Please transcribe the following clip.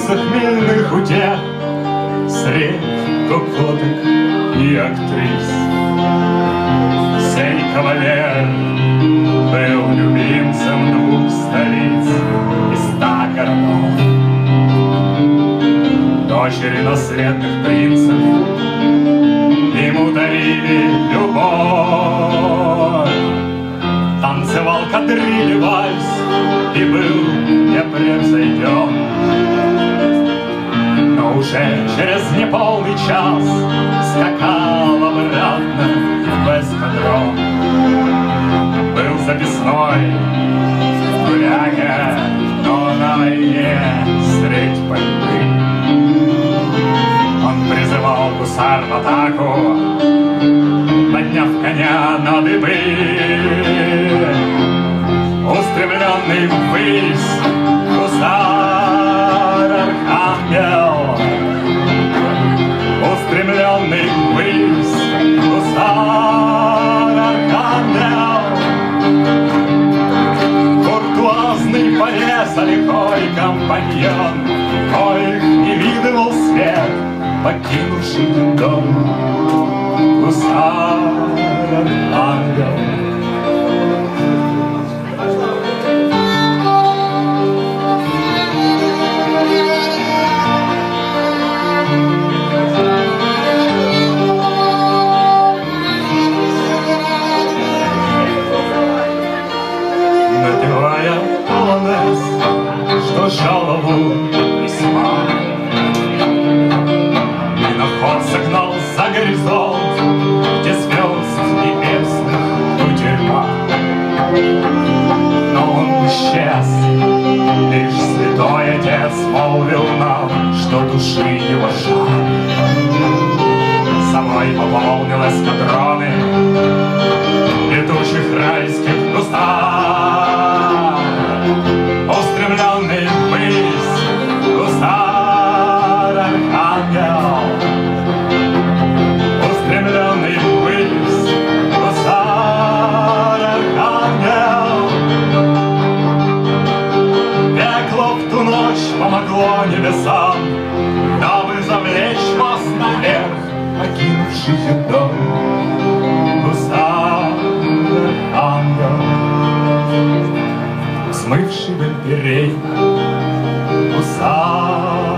лицах мильных утех средь кокоток и актрис. Сей кавалер был любимцем 2 столиц и 100 городов. Дочери наследных принцев ему дарили любовь. Танцевал кадриль вальс и был непревзойден. Но уже через неполный час скакал обратно в эскадрон. Был записной гуляка, но на войне средь пальбы он призывал гусар в атаку, подняв коня на дыбы. Устремленный ввысь гусар архангел, устремленный ввысь гусар архангел. Куртуазный порез, лихой компаньон, коих не видывал свет, покинувший дом. Гусар архангел. Напевая полонез, что жалобу весьма, миноход согнал за горизонт, где звезд небесных кутерьма. Но он исчез, лишь святой отец молвил нам, что души его жар. Со мной пополнил эскадроны летучих райских гусар. Устремленный ввысь гусар архангел, устремленный ввысь гусар архангел. Пекло в ту ночь помогло небесам, дабы завлечь вас наверх, покинувший дом. Гусар архангел, смывший вампирей. Гусар